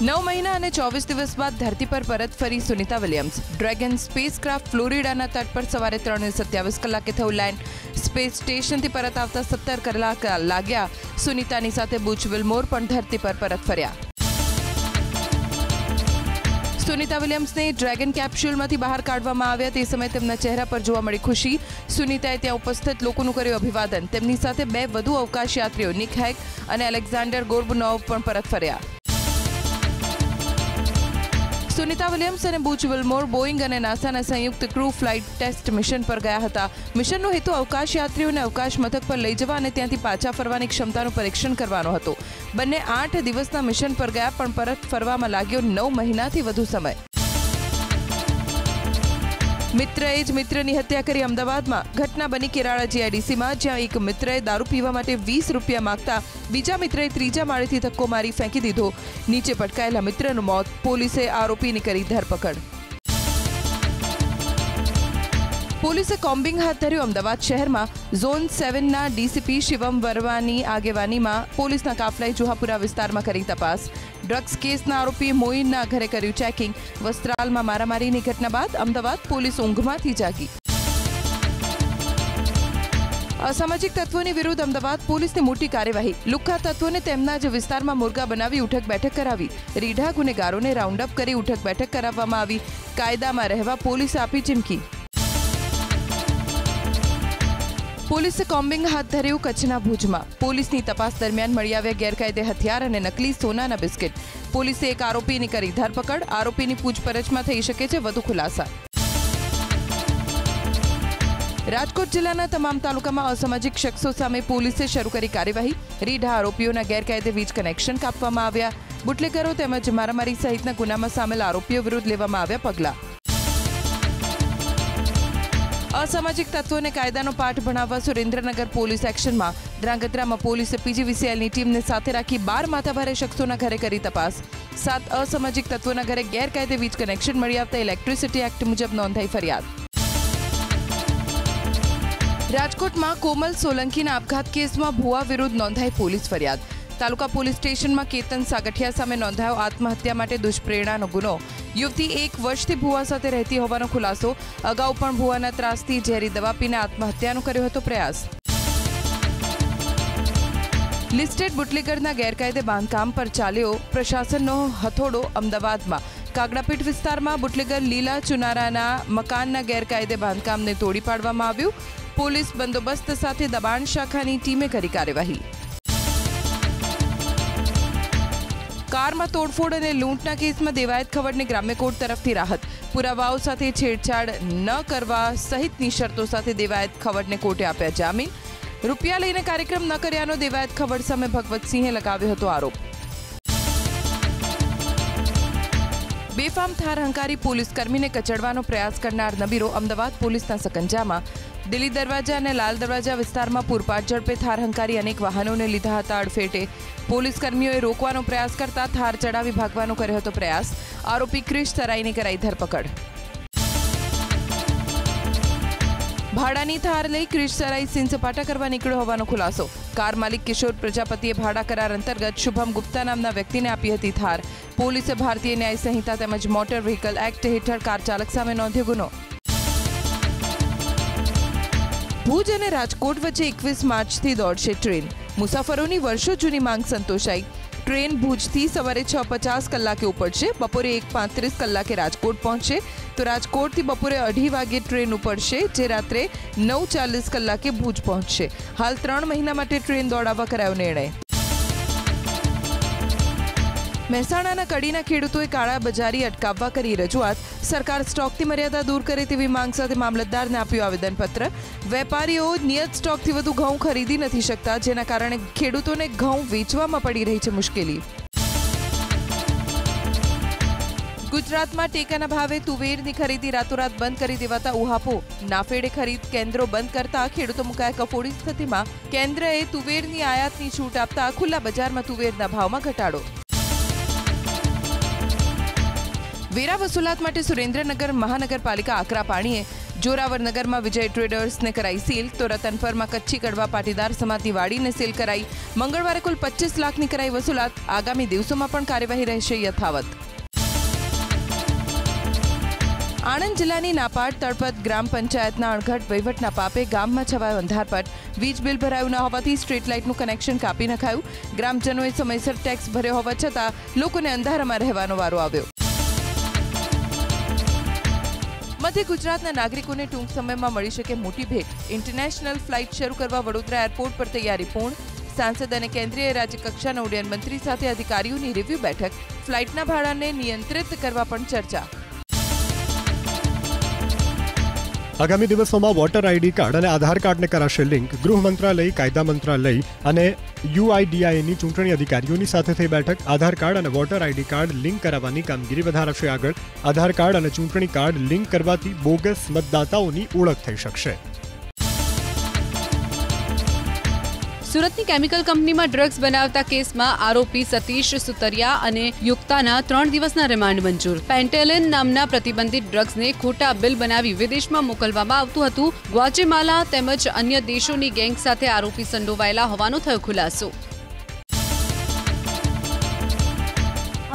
9 મહિના અને 24 દિવસ બાદ ધરતી પર પરત ફરી સુનિતા વિલિયમ્સ। ડ્રેગન સ્પેસક્રાફ્ટ ફ્લોરિડાના તટ પર સવારે 3:27 કલાકે થયું લેન્ડ। સ્પેસ સ્ટેશનથી પરત આવતા 17 કલાક લાગ્યા। સુનિતાની સાથે બુચ વિલમોર પણ ધરતી પર પરત ફર્યા। સુનિતા વિલિયમ્સને ડ્રેગન કેપ્સ્યુલમાંથી બહાર કાઢવામાં આવ્યા। તે સમયે તેમના ચહેરા પર જોવા મળી ખુશી। સુનિતાએ ત્યાં ઉપસ્થિત લોકોનું કર્યું અભિવાદન। તેમની સાથે 2 વધુ અવકાશ યાત્રીઓ નિક હેગ અને એલેક્ઝાન્ડર ગોર્બુનોવ પણ પરત ફર્યા। સુનિતા વિલિયમ્સ અને બુચ વિલમોર બોઇંગ અને નાસાના સંયુક્ત ક્રૂ ફ્લાઇટ ટેસ્ટ મિશન પર ગયા હતા। મિશનનો હેતુ અવકાશ યાત્રીઓને અવકાશ મથક પર લઈ જવા અને ત્યાંથી પાછા ફરવાની ક્ષમતાનું પરીક્ષણ કરવાનો હતો। બંને 8 દિવસના મિશન પર ગયા, પણ પરત ફરવામાં લાગ્યો 9 મહિનાથી વધુ સમય। મિત્રએ જ મિત્રની હત્યા કરી અમદાવાદમાં। ઘટના બની કેરાળા જીઆઈડીસીમાં, જ્યાં એક મિત્રએ દારૂ પીવા માટે 20 રૂપિયા માંગતા બીજા મિત્રએ ત્રીજા માળેથી ધક્કો મારી ફેંકી દીધો। નીચે પટકાયેલા મિત્રનું મોત। પોલીસે આરોપીની કરી ધરપકડ। પોલીસે કોમ્બિંગ હાથ ધર્યું। અમદાવાદ શહેરમાં ઝોન 7ના ડીસીપી શિવમ વર્માની આગેવાનીમાં પોલીસના કાફલાએ જોહાપુરા વિસ્તારમાં કરી તપાસ। ડ્રગ્સ કેસના આરોપી મોઇનના ઘરે કર્યું ચેકિંગ। વસ્ત્રાલમાં મારામારીની ઘટના બાદ અમદાવાદ પોલીસ ઊંઘમાંથી જાગી। અસામાજિક તત્વોની વિરુદ્ધ અમદાવાદ પોલીસની મોટી કાર્યવાહી। લુખ્ખા તત્વોને તેમના જ વિસ્તારમાં મુર્ગા બનાવી ઉઠક બેઠક કરાવી। રીઢા ગુનેગારોને રાઉન્ડ અપ કરી ઉઠક બેઠક કરાવવામાં આવી। કાયદામાં રહેવા પોલીસે આપી ચીમકી। પોલીસે કોમ્બિંગ હાથ ધર્યું કચ્છના ભુજમાં। પોલીસની તપાસ દરમિયાન મળી આવ્યા ગેરકાયદે હથિયાર અને નકલી સોનાના બિસ્કિટ। પોલીસે એક આરોપીની કરી ધરપકડ। આરોપીની પૂછપરછમાં થઈ શકે છે વધુ ખુલાસા। રાજકોટ જિલ્લાના તમામ તાલુકામાં અસામાજિક શખ્સો સામે પોલીસે શરૂ કરી કાર્યવાહી। રીઢા આરોપીઓના ગેરકાયદે વીજ કનેક્શન કાપવામાં આવ્યા। બુટલેગરો તેમજ મારામારી સહિતના ગુનામાં સામેલ આરોપીઓ વિરુદ્ધ લેવામાં આવ્યા પગલાં। અસામાજિક તત્વોને કાયદાનો પાઠ ભણાવવા સુરેન્દ્રનગર પોલીસ એક્શનમાં। ધ્રાંગધ્રામાં પોલીસે પીજીવીસીએલની ટીમને સાથે રાખી 12 માથાભારે શખ્સોના ઘરે કરી તપાસ। 7 અસામાજિક તત્વોના ઘરે ગેરકાયદે વીજ કનેક્શન મળી આવતા ઇલેક્ટ્રિસિટી એક્ટ મુજબ નોંધાઈ ફરિયાદ। રાજકોટમાં કોમલ સોલંકીના આપઘાત કેસમાં ભુવા વિરુદ્ધ નોંધાઈ પોલીસ ફરિયાદ। તાલુકા પોલીસ સ્ટેશનમાં કેતન સાગઠિયા સામે નોંધાયો આત્મહત્યા માટે દુષ્પ્રેરણાનો ગુનો। યુવતી 1 વર્ષથી ભુવા સાથે રહેતી હોવાનો ખુલાસો। અગાઉ પણ ભુવાના ત્રાસથી ઝેરી દવા પીને આત્મહત્યાનો કર્યો હતો પ્રયાસ। લિસ્ટેડ બુટલેગરના ગેરકાયદે બાંધકામ પર ચાલ્યો પ્રશાસનનો હથોડો। અમદાવાદમાં કાગડાપીઠ વિસ્તારમાં બુટલેગર લીલા ચુનારાના મકાનના ગેરકાયદે બાંધકામને તોડી પાડવામાં આવ્યું। પોલીસ બંદોબસ્ત સાથે દબાણ શાખાની ટીમે કરી કાર્યવાહી। કારમાં તોડફોડ અને લૂંટના કેસમાં દેવાયત ખવડને ગ્રામ્ય કોર્ટ તરફથી રાહત। પુરાવાઓ સાથે છેડછાડ ન કરવા સહિતની શરતો સાથે દેવાયત ખવડને કોર્ટે આપ્યા જામીન। રૂપિયા લઈને કાર્યક્રમ ન કર્યાનો દેવાયત ખવડ સામે ભગવતસિંહે લગાવ્યો હતો આરોપ। બેફામ થાર હંકારી પોલીસ કર્મીને કચડવાનો પ્રયાસ કરનાર નબીરો અમદાવાદ પોલીસના સકંજામાં। દિલ્હી દરવાજા અને લાલ દરવાજા વિસ્તારમાં પૂરપાટ ઝડપે થાર હંકારી અનેક વાહનોને લીધા હતા અડફેટે। પોલીસ કર્મીઓએ રોકવાનો પ્રયાસ કરતા થાર ચડાવી ભાગવાનો કર્યો હતો પ્રયાસ। આરોપી ક્રિશ સરાઈની કરાઈ ધરપકડ। ભાડાની થાર લઈ ક્રિશ સરાઈ સીન સપાટા કરવા નીકળ્યો હોવાનો ખુલાસો। કાર માલિક કિશોર પ્રજાપતિએ ભાડા કરાર અંતર્ગત શુભમ ગુપ્તા નામના વ્યક્તિને આપી હતી થાર। પોલીસે ભારતીય ન્યાય સંહિતા તેમજ મોટર વ્હીકલ એક્ટ હેઠળ કાર ચાલક સામે નોંધ્યો ગુનો। ભુજ અને રાજકોટ વચ્ચે 21 માર્ચથી દોડશે ટ્રેન। મુસાફરોની વર્ષો જૂની માંગ સંતોષાઈ। ટ્રેન ભુજથી સવારે 6:50 કલાકે ઉપડશે। બપોરે 1:35 કલાકે રાજકોટ પહોંચશે તો રાજકોટથી બપોરે 2:30 વાગે ટ્રેન ઉપડશે, જે રાત્રે 9:40 કલાકે ભુજ પહોંચશે। હાલ 3 મહિના માટે ટ્રેન દોડાવવા કરાયો નિર્ણય। મહેસાણાના કડીના ખેડૂતોએ કાળા બજારી અટકાવવા કરી રજૂઆત। સરકાર સ્ટોકની મર્યાદા દૂર કરે તેવી માંગ સાથે મામલતદારને આપ્યું આવેદનપત્ર। વેપારીઓ નિયત સ્ટોકથી વધુ ઘઉં ખરીદી નથી શકતા, જેના કારણે ખેડૂતોને ઘઉં વેચવામાં પડી રહી છે મુશ્કેલી। ગુજરાતમાં ટેકાના ભાવે તુવેરની ખરીદી રાતોરાત બંધ કરી દેવાતા ઉહાપો। નાફેડે ખરીદ કેન્દ્રો બંધ કરતા ખેડૂતો મુકાયા કફોડી સ્થિતિમાં। કેન્દ્રએ તુવેરની આયાતની છૂટ આપતા ખુલ્લા બજારમાં તુવેરના ભાવમાં ઘટાડો। વેરા વસૂલાત માટે સુરેન્દ્રનગર મહાનગરપાલિકા આકરા પાણીએ। જોરાવરનગરમાં વિજય ટ્રેડર્સને કરાઈ સીલ તો રતનપરમાં કચ્છી કડવા પાટીદાર સમાજની વાડીને સીલ કરાઈ। મંગળવારે કુલ 25 લાખની કરાઈ વસૂલાત। આગામી દિવસોમાં પણ કાર્યવાહી રહેશે યથાવત। આણંદ જિલ્લાની નાપાડ તળપદ ગ્રામ પંચાયતના અણઘડ વહીવટના પાપે ગામમાં છવાયો અંધારપટ। વીજ બિલ ભરાયું ન હોવાથી સ્ટ્રીટ લાઇટનું કનેક્શન કાપી નખાયું। ગ્રામજનોએ સમયસર ટેક્સ ભર્યો હોવા છતાં લોકોને અંધારામાં રહેવાનો વારો આવ્યો। મધ્ય ગુજરાતના નાગરિકોને ટૂંક સમયમાં મળી શકે મોટી ભેટ। ઇન્ટરનેશનલ ફ્લાઇટ શરૂ કરવા વડોદરા એરપોર્ટ પર તૈયારી પૂર્ણ। સાંસદ અને કેન્દ્રીય રાજ્યકક્ષાના ઉડ્ડયન મંત્રી સાથે અધિકારીઓની રિવ્યુ બેઠક। ફ્લાઇટના ભાડાને નિયંત્રિત કરવા પણ ચર્ચા। આગામી દિવસોમાં વોટર આઈડી કાર્ડ અને આધાર કાર્ડને કરાશે લિંક। ગૃહ મંત્રાલય, કાયદા મંત્રાલય અને યુઆઈડીઆઈની ચૂંટણી અધિકારીઓની સાથે થઈ બેઠક। આધાર કાર્ડ અને વોટર આઈડી કાર્ડ લિંક કરાવવાની કામગીરી વધારાશે આગળ। આધાર કાર્ડ અને ચૂંટણી કાર્ડ લિંક કરવાથી બોગસ મતદાતાઓની ઓળખ થઈ શકશે। સુરતની કેમિકલ કંપનીમાં ડ્રગ્સ બનાવતા કેસમાં આરોપી સતીશ સુતરિયા અને યુક્તાના 3 દિવસના રિમાન્ડ મંજૂર। પેન્ટેલિન નામના પ્રતિબંધિત ડ્રગ્સને ખોટા બિલ બનાવી વિદેશમાં મોકલવામાં આવતું હતું। ગ્વાટેમાલા તેમજ અન્ય દેશોની ગેંગ સાથે આરોપી સંડોવાયેલા હોવાનો થયો ખુલાસો।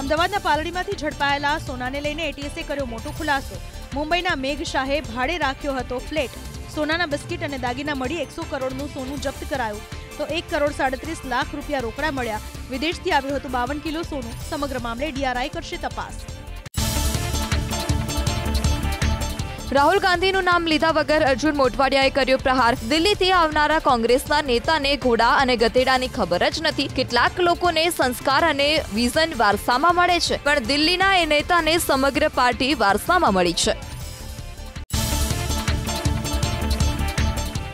અમદાવાદના પાલડીમાંથી ઝડપાયેલા સોનાને લઈને એટીએસે કર્યો મોટો ખુલાસો। મુંબઈના મેઘ શાહે ભાડે રાખ્યો હતો ફ્લેટ। સોનાના બિસ્કિટ અને દાગીના મળી 100 કરોડનું સોનું જપ્ત કરાયું તો 1 કરોડ 37 લાખ રૂપિયા રોકડા મળ્યા। વિદેશથી આવ્યું હતું 52 કિલો સોનું। સમગ્ર મામલે ડીઆરઆઈ કરશે તપાસ। રાહુલ ગાંધીનું નામ લીધા વગર અર્જુન મોઢવાડિયાએ કર્યો પ્રહાર। દિલ્હીથી આવનારા કોંગ્રેસના નેતાને ઘોડા અને ગધેડાની ખબર જ નથી। કેટલાક લોકોને સંસ્કાર અને વિઝન વારસામાં મળે છે, પણ દિલ્હીના એ નેતાને સમગ્ર પાર્ટી વારસામાં મળી છે।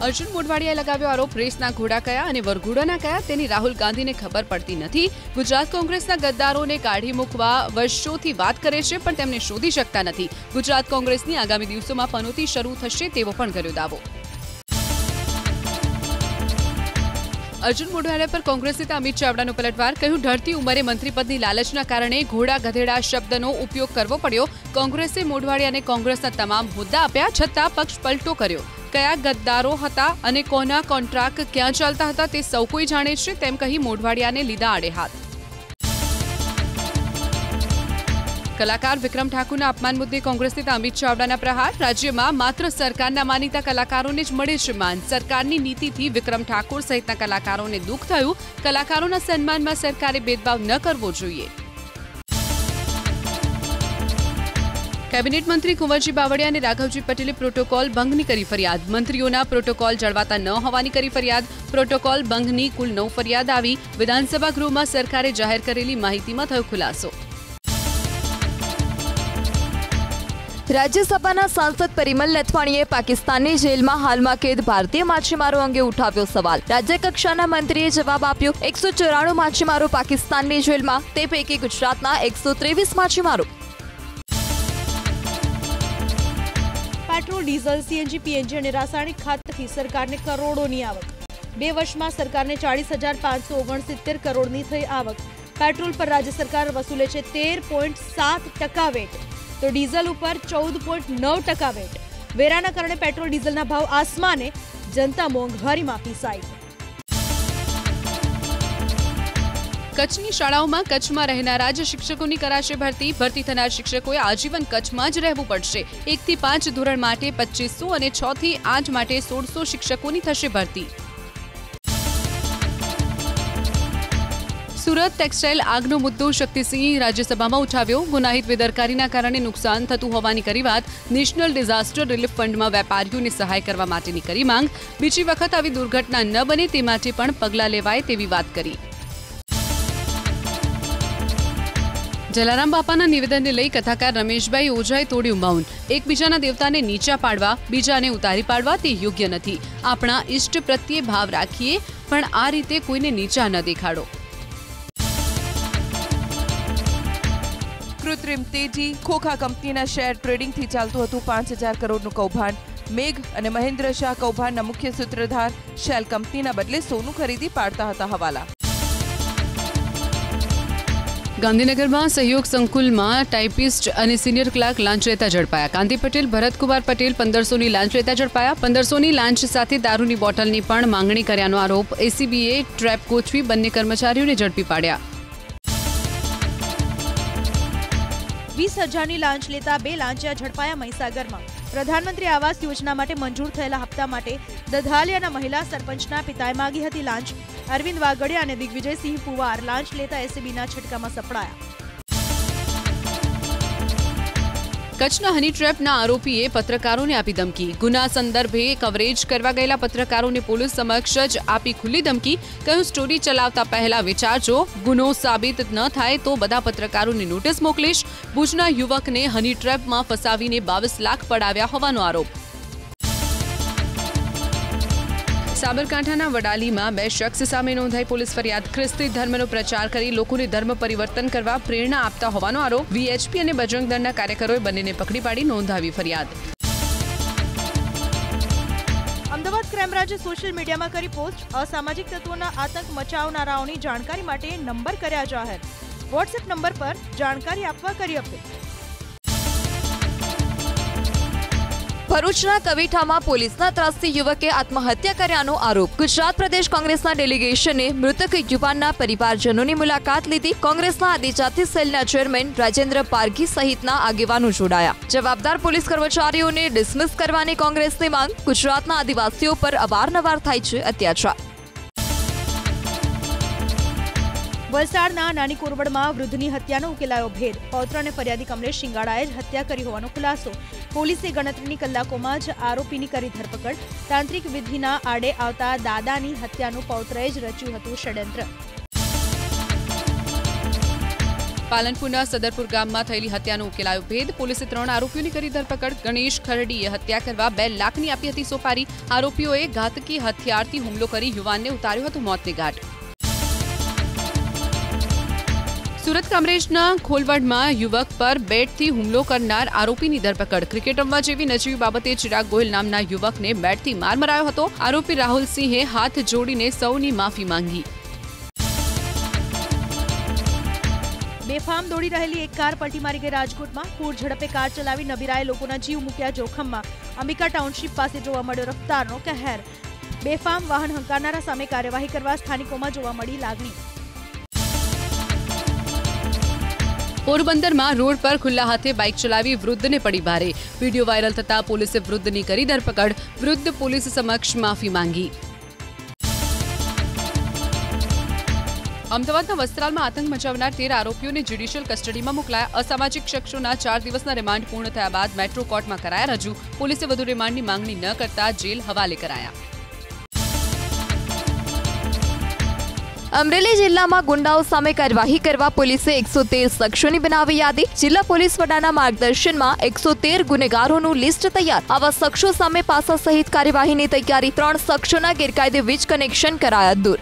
અર્જુન મોઢવાડિયાએ લગાવ્યો આરોપ, રેસના ઘોડા કયા અને વરઘોડાના કયા તેની રાહુલ ગાંધીને ખબર પડતી નથી। ગુજરાત કોંગ્રેસના ગદ્દારોને કાઢી મૂકવા વર્ષોથી વાત કરે છે, પણ તેમને શોધી શકતા નથી। ગુજરાત કોંગ્રેસની આગામી દિવસોમાં પનોતી શરૂ થશે તેવો પણ કર્યો દાવો। અર્જુન મોઢવાડિયા પર કોંગ્રેસ નેતા અમિત ચાવડાનો પલટવાર, કહ્યું ઢળતી ઉંમરે મંત્રીપદની લાલચના કારણે ઘોડા ગધેડા શબ્દનો ઉપયોગ કરવો પડ્યો। કોંગ્રેસે મોઢવાડિયાને કોંગ્રેસના તમામ હોદ્દા આપ્યા, છતાં પક્ષ પલટો કર્યો। કયા ગદ્દારો હતા અને કોના કોન્ટ્રાક્ટ ક્યાં ચાલતા હતા તે સૌ કોઈ જાણે છે તેમ કહી મોઢવાડિયાને લીધા આડે હાથ। કલાકાર વિક્રમ ઠાકુરના અપમાન મુદ્દે કોંગ્રેસ નેતા અમિત ચાવડાના પ્રહાર, રાજ્યમાં માત્ર સરકારના માનીતા કલાકારોને જ મળે છે માન। સરકારની નીતિથી વિક્રમ ઠાકુર સહિતના કલાકારોને દુઃખ થયું। કલાકારોના સન્માનમાં સરકારે ભેદભાવ ન કરવો જોઈએ। કેબિનેટ મંત્રી કુંવરજી બાવળિયા અને રાઘવજી પટેલે પ્રોટોકોલ ભંગની કરી ફરિયાદ। મંત્રીઓના પ્રોટોકોલ જળવાતા ન હોવાની કરી ફરિયાદ। પ્રોટોકોલ ભંગની કુલ 9 ફરિયાદ આવી। વિધાનસભા ગૃહમાં સરકારે જાહેર કરેલી માહિતીમાં થયો ખુલાસો। રાજ્યસભાના સાંસદ પરિમલ નથવાણીએ પાકિસ્તાનની જેલમાં હાલમાં કેદ ભારતીય માછીમારો અંગે ઉઠાવ્યો સવાલ। રાજ્યકક્ષાના મંત્રીએ જવાબ આપ્યો, 194 માછીમારો પાકિસ્તાનની જેલમાં, તે પૈકી ગુજરાતના 123 માછીમારો। પેટ્રોલ, ડીઝલ, સીએનજી, પીએનજી અને રાસાયણિક ખાતરથી સરકારને કરોડોની આવક। 2 વર્ષમાં સરકારને 40,569 કરોડની થઈ આવક। પેટ્રોલ પર રાજ્ય સરકાર વસૂલે છે 13.7% વેટ, તો ડીઝલ ઉપર 14.9% વેટ। વેરાના કારણે પેટ્રોલ ડીઝલના ભાવ આસમાને, જનતા મોંઘવારીમાં પીસાઈ। કચ્છની શાળાઓમાં કચ્છમાં રહેનારા જ શિક્ષકોની કરાશે ભરતી। ભરતી થનાર શિક્ષકોએ આજીવન કચ્છમાં જ રહેવું પડશે। 1 થી 5 ધોરણ માટે 2500 અને 6 થી 8 માટે 1600 શિક્ષકોની થશે ભરતી। સુરત ટેક્સટાઇલ આગનો મુદ્દો શક્તિસિંહ રાજ્યસભામાં ઉઠાવ્યો। ગુનાહિત બેદરકારીના કારણે નુકસાન થતું હોવાની કરી વાત। નેશનલ ડિઝાસ્ટર રિલીફ ફંડમાં વેપારીઓને સહાય કરવા માટેની કરી માંગ। બીજી વખત આવી દુર્ઘટના ન બને તે માટે પણ પગલાં લેવાય તેવી વાત કરી। જલારામ બાપાના નિવેદનને લઈ કથાકાર રમેશભાઈ ઓઝાએ તોડ્યું મૌન। એકબીજાના દેવતાને નીચા પાડવા, બીજાને ઉતારી પાડવા તે યોગ્ય નથી। આપણા ઇષ્ટ પ્રત્યે ભાવ રાખીએ, પણ આ રીતે કોઈને નીચા ન દેખાડો। કૃત્રિમ તેજી, ખોખા કંપનીના શેર ટ્રેડિંગથી ચાલતું હતું 5,000 કરોડનું કૌભાંડ। મેઘ અને મહેન્દ્ર શાહ કૌભાંડના મુખ્ય સૂત્રધાર। શેલ કંપનીના બદલે સોનું ખરીદી પાડતા હતા હવાલા। ગાંધીનગરમાં સહયોગ સંકુલમાં ટાઈપિસ્ટ અને સિનિયર ક્લાર્ક લાંચ લેતા ઝડપાયા. કાંતિ પટેલ, ભરતકુમાર પટેલ 1500ની લાંચ લેતા ઝડપાયા. 1500ની લાંચ સાથે દારૂની બોટલની પણ માંગણી કર્યાનો આરોપ. એસીબીએ ટ્રેપ ગોઠવી બંને કર્મચારીઓને ઝડપી પાડ્યા. 20,000ની લાંચ લેતા 2 લાંચિયા ઝડપાયા મહીસાગરમાં. પ્રધાનમંત્રી આવાસ યોજના માટે મંજૂર થયેલા હપ્તા માટે દધાલિયાના મહિલા સરપંચના પિતાએ માગી હતી લાંચ. અરવિંદ વાગડિયા અને દિગ્વિજયસિંહ પુવાર લાંચ લેતા એસીબીના છટકામાં સપડાયા. કચ્છના હની ટ્રેપના આરોપીએ પત્રકારોને આપી ધમકી. ગુના સંદર્ભે કવરેજ કરવા ગયેલા પત્રકારોને પોલીસ સમક્ષ જ આપી ખુલ્લી ધમકી. કહ્યું, સ્ટોરી ચલાવતા પહેલા વિચારજો, ગુનો સાબિત ન થાય તો બધા પત્રકારોને નોટિસ મોકલીશ. ભુજના યુવકને હની ટ્રેપમાં ફસાવીને 22 લાખ પડાવ્યા હોવાનો આરોપ. સાબરકાંઠાના વડાલીમાં 2 શખ્સ સામે નોંધાઈ પોલીસ ફરિયાદ. ખ્રિસ્તી ધર્મનો પ્રચાર કરી લોકોને ધર્મ પરિવર્તન કરવા પ્રેરણા આપતા હોવાનો આરોપ. વીએચપી અને બજરંગ દળના કાર્યકરોએ બંનેને પકડી પાડી નોંધાવી ફરિયાદ. અમદાવાદ ક્રાઇમ બ્રાન્ચે સોશિયલ મીડિયામાં કરી પોસ્ટ. અસામાજિક તત્વોના આતંક મચાવનારાઓની જાણકારી માટે નંબર કર્યા જાહેર. વોટ્સએપ નંબર પર જાણકારી આપવા કરી અપીલ. ભરૂચના કવિઠામાં પોલીસના ત્રાસથી યુવકે આત્મહત્યા કર્યાનો આરોપ. ગુજરાત પ્રદેશ કોંગ્રેસના ડેલિગેશને મૃતક યુવાનના પરિવારજનોની મુલાકાત લીધી. કોંગ્રેસના આદિજાતિ સેલના ચેરમેન રાજેન્દ્ર પારઘી સહિતના આગેવાનો જોડાયા. જવાબદાર પોલીસ કર્મચારીઓને ડિસમિસ કરવાની કોંગ્રેસની માંગ. ગુજરાતના આદિવાસીઓ પર અવારનવાર થાય છે અત્યાચાર. વલસાડના નાની કોરવડમાં વૃદ્ધની હત્યાનો ઉકેલાયો ભેદ. પૌત્ર અને ફરિયાદી કમલેશ શિંગાડાએ જ હત્યા કરી હોવાનો ખુલાસો. પોલીસે ગણતરીની કલાકોમાં જ આરોપીની કરી ધરપકડ. તાંત્રિક વિધિના આડે આવતા દાદાની હત્યાનું પૌત્રએ જ રચ્યું હતું ષડયંત્ર. પાલનપુરના સદરપુર ગામમાં થયેલી હત્યાનો ઉકેલાયો ભેદ. પોલીસે 3 આરોપીઓની કરી ધરપકડ. ગણેશ ખરડીએ હત્યા કરવા 2 લાખની આપી હતી સોપારી. આરોપીઓએ ઘાતકી હથિયારથી હુમલો કરી યુવાનને ઉતાર્યો હતો મોતને ઘાટ. સુરત કામરેજના ખોલવડમાં યુવક પર બેટથી હુમલો કરનાર આરોપીની ધરપકડ. ક્રિકેટ રમવા જેવી નજીવી બાબતે ચિરાગ ગોયલ નામના યુવકને બેટથી માર મરાયો હતો. આરોપી રાહુલસિંહે હાથ જોડીને સૌની માફી માંગી. બેફામ દોડી રહેલી એક કાર પલટી મારી ગઈ રાજકોટમાં. પૂર ઝડપે કાર ચલાવી નબીરાએ લોકોના જીવ મૂક્યા જોખમમાં. અંબિકા ટાઉનશીપ પાસે જોવા મળ્યો રફતારનો કહેર. બેફામ વાહન હંકારનારા સામે કાર્યવાહી કરવા સ્થાનિકોમાં જોવા મળી લાગણી. પોરબંદરમાં રોડ પર ખુલ્લા હાથે બાઇક ચલાવી વૃદ્ધને પડી ભારે. વિડીયો વાયરલ થતા પોલીસે વૃદ્ધની કરી ધરપકડ. વૃદ્ધ પોલીસ સમક્ષ માફી માંગી. અમદાવાદના વસ્ત્રાલમાં આતંક મચાવનાર 13 આરોપીઓને જ્યુડિશિયલ કસ્ટડીમાં મોકલાયા. અસામાજિક શખ્સોના 4 દિવસના રિમાન્ડ પૂર્ણ થયા બાદ મેટ્રો કોર્ટમાં કરાયા રજૂ. પોલીસે વધુ રિમાન્ડની માંગણી ન કરતા જેલ હવાલે કરાયા. અમરેલી જિલ્લામાં ગુંડાઓ સામે કાર્યવાહી કરવા પોલીસે 113 શખ્સોની બનાવી યાદી. જિલ્લા પોલીસ વડાના માર્ગદર્શનમાં 113 ગુનેગારોનું લિસ્ટ તૈયાર. આવા શખ્સો સામે પાસા સહિત કાર્યવાહીની તૈયારી. 3 શખ્સોના ગેરકાયદે વીજ કનેક્શન કરાયા દૂર.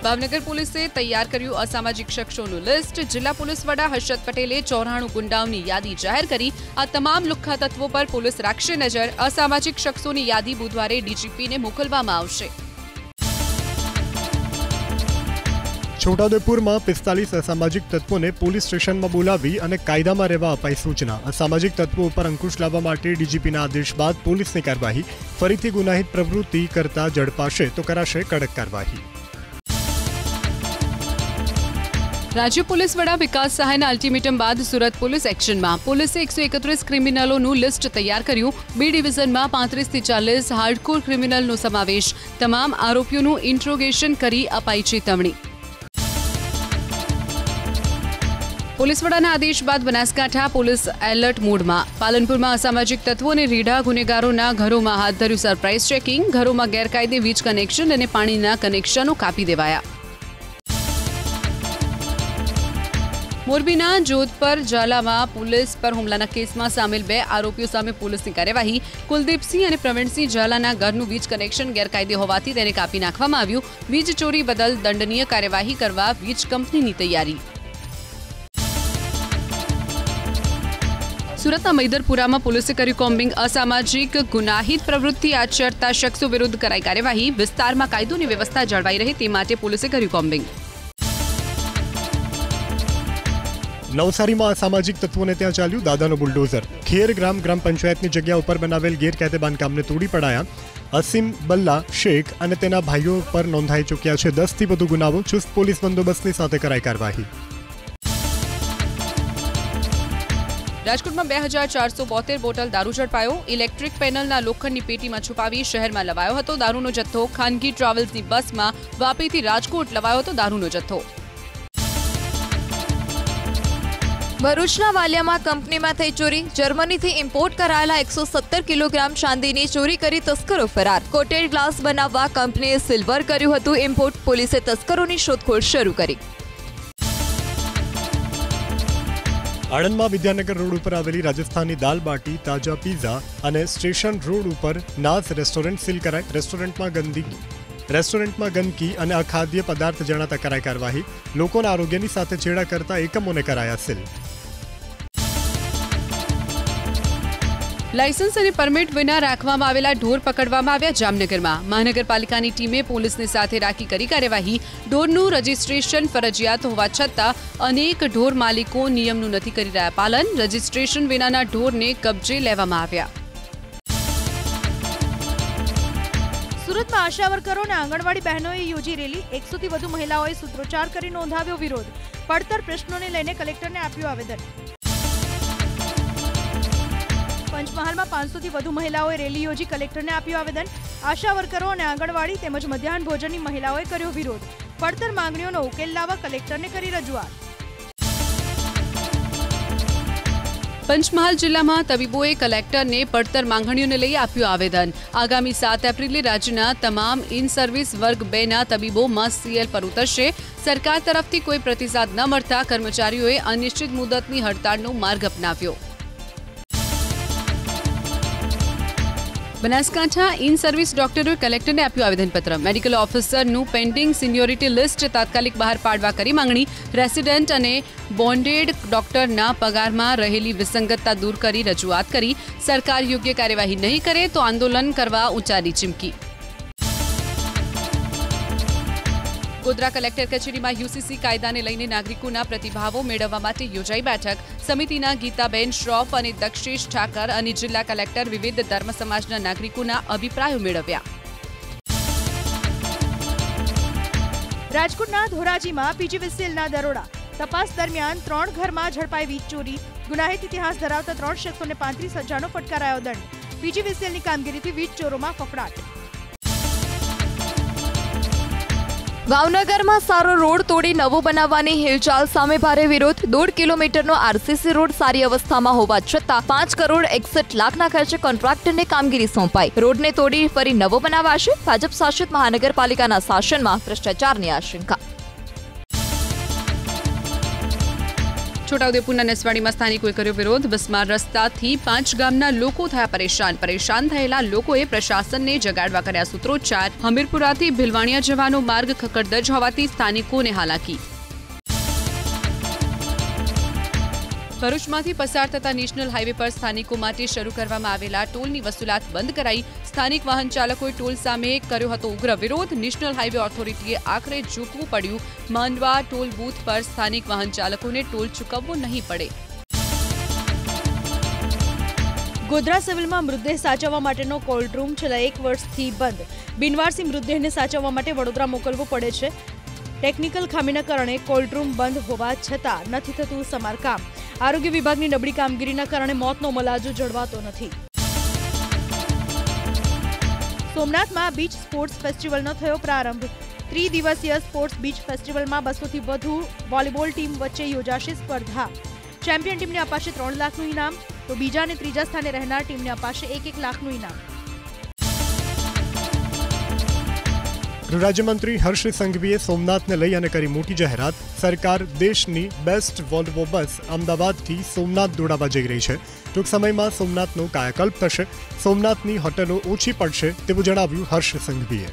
ભાવનગર પોલીસે તૈયાર કર્યું અસામાજિક શખ્સોનું લિસ્ટ. જિલ્લા પોલીસ વડા હર્ષદ પટેલે 94 ગુંડાઓની યાદી જાહેર કરી. આ તમામ લુખ્ખા તત્વો પર પોલીસ રાખશે નજર. અસામાજિક શખ્સોની યાદી બુધવારે ડીજીપીને મોકલવામાં આવશે. છોટાઉદેપુરમાં 45 અસામાજિક તત્વોને પોલીસ સ્ટેશનમાં બોલાવી અને કાયદામાં રહેવા અપાઈ સૂચના. અસામાજિક તત્વો ઉપર અંકુશ લાવવા માટે ડીજીપીના આદેશ બાદ પોલીસની કાર્યવાહી. ફરીથી ગુનાહિત પ્રવૃત્તિ કરતા ઝડપાશે તો કરાશે કડક કાર્યવાહી. રાજ્ય પોલીસ વડા વિકાસ સહાયના અલ્ટિમેટમ બાદ સુરત પોલીસ એક્શનમાં. પોલીસે 131 ક્રિમિનલોનું લિસ્ટ તૈયાર કર્યું. બી ડિવિઝનમાં 35 થી 40 હાર્ડકોર ક્રિમિનલનો સમાવેશ. તમામ આરોપીઓનું ઇન્ટ્રોગેશન કરી અપાઈ ચેતવણી. પોલીસ વડાના આદેશ બાદ બનાસકાંઠા પોલીસ એલર્ટ મોડમાં. પાલનપુરમાં અસામાજિક તત્વો અને રીઢા ગુનેગારોના ઘરોમાં હાથ ધર્યું સરપ્રાઇઝ ચેકિંગ. ઘરોમાં ગેરકાયદે વીજ કનેક્શન અને પાણીના કનેક્શનો કાપી દેવાયા. મોરબીના જોધપર ઝાલામાં પોલીસ પર હુમલાના કેસમાં સામેલ 2 આરોપીઓ સામે પોલીસની કાર્યવાહી. કુલદીપસિંહ અને પ્રવીણસિંહ ઝાલાના ઘરનું વીજ કનેક્શન ગેરકાયદે હોવાથી તેને કાપી નાખવામાં આવ્યું. વીજ ચોરી બદલ દંડનીય કાર્યવાહી કરવા વીજ કંપનીની તૈયારી. સુરતના મૈદરપુરામાં પોલીસે કર્યું કોમ્બિંગ, અસામાજિક ગુનાહિત પ્રવૃત્તિ આચરતા શખ્સો વિરુદ્ધ કરાઈ કાર્યવાહી, વિસ્તારમાં કાયદોની વ્યવસ્થા જળવાઈ રહે તે માટે પોલીસે કર્યું કોમ્બિંગ. નવસારીમાં અસામાજિક તત્વોને ત્યાં ચાલ્યું દાદાનો બુલડોઝર. ખેર ગ્રામ પંચાયતની જગ્યા ઉપર બનાવેલ ગેરકાયદે બાંધકામને તોડી પડાયા. અસીમ બલ્લા શેખ અને તેના ભાઈઓ પર નોંધાઈ ચૂક્યા છે 10થી વધુ ગુનાઓ. ચુસ્ત પોલીસ બંદોબસ્તની સાથે કરાઈ કાર્યવાહી. રાજકોટમાં 2472 બોટલ દારૂ ઝડપાયો. ઇલેક્ટ્રિક પેનલના લોખંડની પેટીમાં છુપાવી શહેરમાં લવાયો હતો દારૂનો જથ્થો. ખાનગી ટ્રાવેલ્સની બસમાં વાપીથી રાજકોટ લવાયો હતો દારૂનો જથ્થો. ભરૂચના વાલિયામાં કંપનીમાં થઈ ચોરી. જર્મનીથી ઇમ્પોર્ટ કરાયેલા 117 કિલોગ્રામ ચાંદીની ચોરી કરી તસ્કરો ફરાર. કોટેડ ગ્લાસ બનાવવા કંપનીએ સિલ્વર કર્યું હતું ઇમ્પોર્ટ. પોલીસે તસ્કરોની શોધખોળ શરૂ કરી. આણંદમાં વિદ્યાનગર રોડ ઉપર આવેલી રાજસ્થાની દાલ બાટી, તાજા પીઝા અને સ્ટેશન રોડ ઉપર નાઝ રેસ્ટોરન્ટ સીલ કરાય. રેસ્ટોરન્ટમાં ગંદકી અને અખાદ્ય પદાર્થ જણાતા કરાઈ કાર્યવાહી. લોકોના આરોગ્યની સાથે ચેડા કરતા એકમોને કરાયા સીલ. લાયસન્સ અને પરમિટ વિના રાખવામાં આવેલા ઢોર પકડવામાં આવ્યા જામનગરમાં. મહાનગરપાલિકાની ટીમે પોલીસની સાથે રાખી કરી કાર્યવાહી. ઢોરનું રજીસ્ટ્રેશન ફરજિયાત હોવા છતાં અનેક ઢોર માલિકો નિયમનું નથી કરી રહ્યા પાલન. રજીસ્ટ્રેશન વિનાના ઢોરને કબજે લેવામાં આવ્યા. સુરતમાં આશા વર્કરો અને આંગણવાડી બહેનોએ યોજી રેલી. 100 થી વધુ મહિલાઓએ સૂત્રોચ્ચાર કરી નોંધાવ્યો વિરોધ. પડતર પ્રશ્નોને લઈને કલેક્ટરને આપ્યું આવેદન. પંચમહાલમાં 500 થી વધુ મહિલાઓએ રેલી યોજી કલેક્ટરને આપ્યું આવેદન. આશા વર્કરો અને આંગણવાડી તેમજ મધ્યાહન ભોજનની મહિલાઓએ કર્યો વિરોધ. પડતર માંગણીઓનો ઉકેલ લાવવા કલેક્ટરને કરી રજૂઆત. પંચમહાલ જિલ્લામાં તબીબોએ કલેક્ટરને પડતર માંગણીઓને લઈ આપ્યું આવેદન. આગામી 7 એપ્રિલે રાજ્યના તમામ ઇન સર્વિસ વર્ગ 2ના તબીબો મસ્ત સીએલ પર ઉતરશે. સરકાર તરફથી કોઈ પ્રતિસાદ ન મળતા કર્મચારીઓએ અનિશ્ચિત મુદતની હડતાળનો માર્ગ અપનાવ્યો. બનાસકાંઠા ઇન સર્વિસ ડોક્ટરોએ કલેક્ટરને આપ્યું આવેદનપત્ર. મેડિકલ ઓફિસરનું પેન્ડિંગ સિનિયોરિટી લિસ્ટ તાત્કાલિક બહાર પાડવા કરી માંગણી. રેસિડેન્ટ અને બોન્ડેડ ડોક્ટરના પગારમાં રહેલી વિસંગતતા દૂર કરી રજૂઆત કરી. સરકાર યોગ્ય કાર્યવાહી નહીં કરે તો આંદોલન કરવા ઉચ્ચારી ચીમકી. ગોધરા કલેક્ટર કચેરીમાં યુસીસી કાયદાને લઈને નાગરિકોના પ્રતિભાવો મેળવવા માટે યોજાઈ બેઠક. સમિતિના ગીતાબેન શ્રોફ અને દક્ષેશ ઠાકર અને જિલ્લા કલેક્ટર વિવિધ ધર્મ સમાજના નાગરિકોના અભિપ્રાયો મેળવ્યા. રાજકોટના ધોરાજીમાં પીજીવીસીએલના દરોડા. તપાસ દરમિયાન 3 ઘરમાં ઝડપાઈ વીજ ચોરી. ગુનાહિત ઇતિહાસ ધરાવતા 3 શખ્સોને 35,000નો ફટકારાયો દંડ. પીજીવીસીએલની કામગીરીથી વીજ ચોરોમાં ફફડાટ. ભાવનગરમાં સારો રોડ તોડી નવો બનાવવાની હિલચાલ સામે ભારે વિરોધ. 1.5 કિલોમીટરનો આરસીસી રોડ સારી અવસ્થામાં હોવા છતાં 5 કરોડ 61 લાખના ખર્ચે કોન્ટ્રાક્ટરને કામગીરી સોંપાઈ. રોડને તોડી ફરી નવો બનાવાશે. ભાજપ શાસિત મહાનગરપાલિકાના શાસનમાં ભ્રષ્ટાચારની આશંકા. છોટાઉદેપુરના નેસવાડીમાં સ્થાનિકોએ કર્યો વિરોધ. બિસ્માર રસ્તાથી 5 ગામના લોકો થયા પરેશાન. પરેશાન થયેલા લોકોએ પ્રશાસનને જગાડવા કર્યા સૂત્રોચ્ચાર. હમીરપુરાથી ભીલવાણિયા જવાનો માર્ગ ખકડધજ હોવાથી સ્થાનિકોને હાલાકી. ભરૂચમાંથી પસાર થતા નેશનલ હાઈવે પર સ્થાનિકો માટે શરૂ કરવામાં આવેલા ટોલની વસૂલાત બંધ કરાઈ. સ્થાનિક વાહન ચાલકોએ ટોલ સામે કર્યો હતો ઉગ્ર વિરોધ. નેશનલ હાઈવે ઓથોરિટીએ આખરે ઝૂકવું પડ્યું. માંડવા ટોલ બૂથ પર સ્થાનિક વાહન ચાલકોને ટોલ ચૂકવવો નહીં પડે. ગોધરા સિવિલમાં મૃતદેહ સાચવવા માટેનો કોલ્ડ રૂમ છેલ્લા 1 વર્ષથી બંધ. બિનવારસી મૃતદેહને સાચવવા માટે વડોદરા મોકલવો પડે છે. ટેકનિકલ ખામીના કારણે કોલ્ડ રૂમ બંધ હોવા છતાં નથી થતું સમારકામ. આરોગ્ય વિભાગની નબળી કામગીરીના કારણે મોતનો મલાજો જળવાતો નથી. સોમનાથમાં બીચ સ્પોર્ટ્સ ફેસ્ટિવલનો થયો પ્રારંભ. 3 દિવસીય સ્પોર્ટ્સ બીચ ફેસ્ટિવલમાં 200 થી વધુ વોલીબોલ ટીમ વચ્ચે યોજાશે સ્પર્ધા. ચેમ્પિયન ટીમને અપાશે 3 લાખનું ઇનામ, તો બીજા અને ત્રીજા સ્થાને રહેનાર ટીમને અપાશે 1-1 લાખનું ઇનામ. ગૃહ રાજ્યમંત્રી હર્ષ સંઘવીએ સોમનાથને લઈ અને કરી મોટી જાહેરાત. સરકાર દેશની બેસ્ટ વોલ્વો બસ અમદાવાદથી સોમનાથ દોડાવવા જઈ રહી છે. ટૂંક સમયમાં સોમનાથનો કાયાકલ્પ થશે. સોમનાથની હોટલો ઓછી પડશે તેવું જણાવ્યું હર્ષ સંઘવીએ.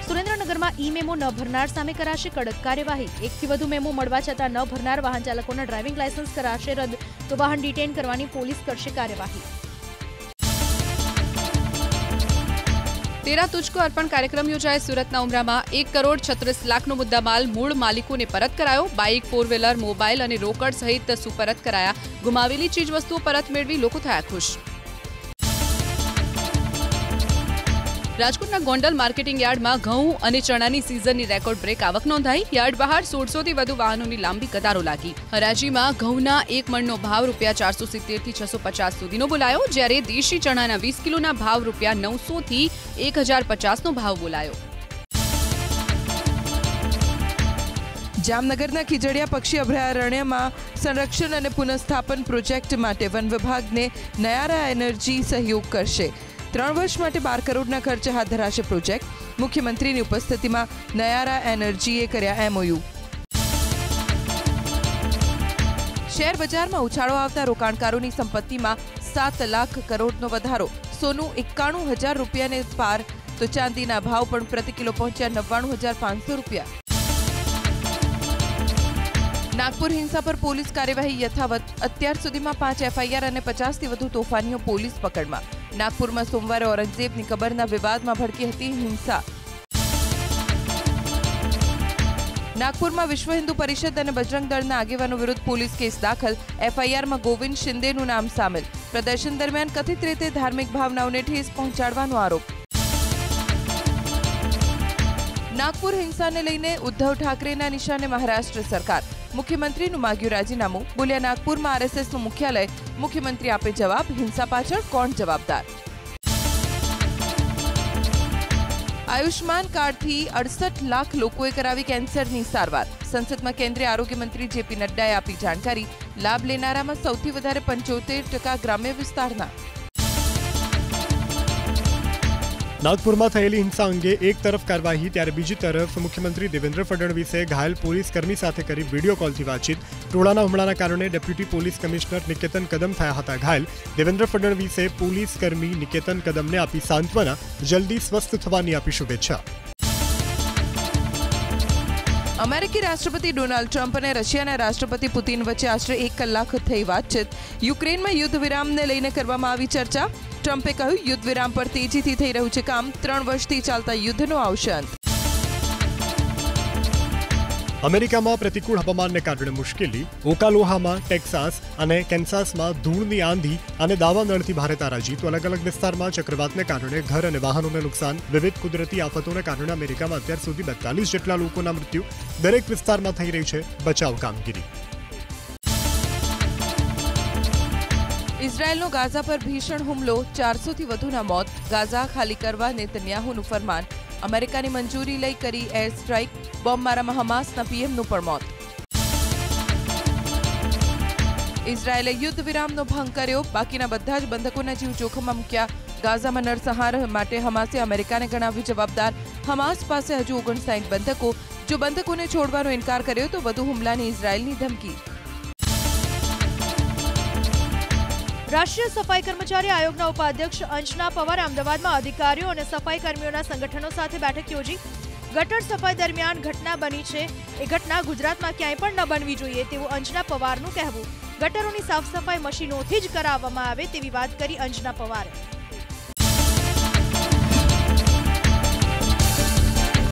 સુરેન્દ્રનગરમાં ઈ મેમો ન ભરનાર સામે કરાશે કડક કાર્યવાહી। એકથી વધુ મેમો મળવા છતાં ન ભરનાર વાહન ચાલકોના ડ્રાઇવિંગ લાયસન્સ કરાશે રદ, તો વાહન ડિટેન કરવાની પોલીસ કરશે કાર્યવાહી। તેરા તુજકો અર્પણ કાર્યક્રમ યોજાય સુરતના ઉમરામાં 1,36,00,000નો મુદ્દામાલ મૂળ માલિકોને પરત કરાયો। બાઇક, 4વ્હીલર, મોબાઈલ અને રોકડ સહિત સુપરત કરાયા। ગુમાવેલી ચીજવસ્તુઓ પરત મેળવી લોકો થયા ખુશ। રાજકોટના ગોંડલ માર્કેટિંગ યાર્ડમાં ઘઉં અને ચણાની સિઝનની રેકોર્ડ બ્રેક આવક નોંધાઈ। યાર્ડ બહાર 1600થી વધુ વાહનોની લાંબી કતારો લાગી। હરાજીમાં ઘઉંના 1 મણનો ભાવ ₹470 થી 650 સુધીનો બોલાયો, જ્યારે દેશી ચણાના 20 કિલોના ભાવ ₹900 થી 1050નો ભાવ બોલાયો। જામનગરના ખીજડીયા પક્ષી અભયારણ્યમાં સંરક્ષણ અને પુનઃસ્થાપન પ્રોજેક્ટ માટે વન વિભાગને નયારા એનર્જી સહયોગ કરશે। 3 વર્ષ માટે 12 કરોડના ખર્ચે હાથ ધરાશે પ્રોજેક્ટ। મુખ્યમંત્રીની ઉપસ્થિતિમાં નયારા એનર્જીએ કર્યા MOU। શેર બજારમાં ઉછાળો આવતા રોકાણકારોની સંપત્તિમાં 7 લાખ કરોડનો વધારો। સોનું 91,000 રૂપિયાને પાર, તો ચાંદીના ભાવ પણ પ્રતિ કિલો પહોંચ્યા ₹99,500। નાગપુર હિંસા પર પોલીસ કાર્યવાહી યથાવત। અત્યાર સુધીમાં 5 FIR અને 50થી વધુ તોફાનીઓ પોલીસ પકડમાં। નાગપુરમાં સોમવારે ઔરંગઝેબની કબરના વિવાદમાં ભડકી હતી હિંસા। નાગપુરમાં વિશ્વ હિન્દુ પરિષદ અને બજરંગ દળના આગેવાનો વિરુદ્ધ પોલીસ કેસ દાખલ। FIRમાં ગોવિંદ શિંદેનું નામ સામેલ। પ્રદર્શન દરમિયાન કથિત રીતે ધાર્મિક ભાવનાઓને ઠેસ પહોંચાડવાનો આરોપ। નાગપુર હિંસાને લઈને ઉદ્ધવ ઠાકરેના નિશાને મહારાષ્ટ્ર સરકાર। મુખ્યમંત્રીનું માગ્યું રાજીનામું। બોલ્યા નાગપુરમાં RSSનું મુખ્યાલય, મુખ્યમંત્રી આપે જવાબ, હિંસા પાછળ કોણ જવાબદાર। આયુષ્માન કાર્ડથી 68 લાખ લોકોએ કરાવી કેન્સરની સારવાર। સંસદમાં કેન્દ્રીય આરોગ્ય મંત્રી JP નડ્ડાએ આપી જાણકારી। લાભ લેનારામાં સૌથી વધારે 75% ગ્રામ્ય વિસ્તારના। નાગપુરમાં થયેલી હિંસા અંગે એક તરફ કાર્યવાહી, ત્યારે બીજી તરફ મુખ્યમંત્રી દેવેન્દ્ર ફડણવીસે ઘાયલ પોલીસ કર્મી સાથે કરી વિડીયો કોલથી વાતચીત। ટોળાના હુમલાના કારણે ડેપ્યુટી પોલીસ કમિશનર નિકેતન કદમ થયા હતા ઘાયલ। દેવેન્દ્ર ફડણવીસે પોલીસ કર્મી નિકેતન કદમને આપી સાંત્વના, જલ્દી સ્વસ્થ થવાની આપી શુભેચ્છા। અમેરિકી રાષ્ટ્રપતિ ડોનાલ્ડ ટ્રમ્પ અને રશિયાના રાષ્ટ્રપતિ પુતિન વચ્ચે આશરે 1 કલાક થઈ વાતચીત। યુક્રેનમાં યુદ્ધ વિરામને લઈને કરવામાં આવી ચર્ચા। ટ્રમ્પે કહ્યું, યુદ્ધ વિરામ પર તેજીથી થઈ રહ્યું છે કામ। 3 વર્ષથી ચાલતા યુદ્ધનો આવશે અંત। અમેરિકામાં પ્રતિકૂળ હવામાનને કારણે મુશ્કેલી। ઓકાલોહામાં, ટેક્સાસ અને કેન્સાસમાં ધૂળની આંધી અને દાવાનળથી ભારે તારાજી, તો અલગ અલગ વિસ્તારમાં ચક્રવાતને કારણે ઘર અને વાહનોને નુકસાન। વિવિધ કુદરતી આફતોને કારણે અમેરિકામાં અત્યાર સુધી 42 જેટલા લોકોના મૃત્યુ। દરેક વિસ્તારમાં થઈ રહી છે બચાવ કામગીરી। ઇઝરાયેલનો ગાઝા પર ભીષણ હુમલો, 400થી વધુના મોત। ગાઝા ખાલી કરવા નેતન્યાહુનું ફરમાન। અમેરિકાની મંજૂરી લઈ કરી એર સ્ટ્રાઇક। બોમ્બમારામાં હમાસના PMનું પણ મોત। ઇઝરાયેલે યુદ્ધ વિરામનો ભંગ કર્યો। બાકીના બધા જ બંધકોના જીવ જોખમમાં મૂક્યા। ગાઝામાં નરસંહાર માટે હમાસે અમેરિકાને ગણાવ્યું જવાબદાર। હમાસ પાસે હજુ 59 બંધકો। જો બંધકોને છોડવાનો ઇનકાર કર્યો તો વધુ હુમલાની ઇઝરાયેલની ધમકી। રાષ્ટ્રીય સફાઈ કર્મચારી આયોગના ઉપાધ્યક્ષ અંજના પવારે અમદાવાદમાં અધિકારીઓ અને સફાઈ કર્મીઓના સંગઠનો સાથે બેઠક યોજી। ગટર સફાઈ દરમિયાન ઘટના બની છે, એ ઘટના ગુજરાતમાં ક્યાંય પણ ન બનવી જોઈએ તેવું અંજના પવારનું કહેવું। ગટરોની સાફ સફાઈ મશીનોથી જ કરાવવામાં આવે તેવી વાત કરી અંજના પવારે।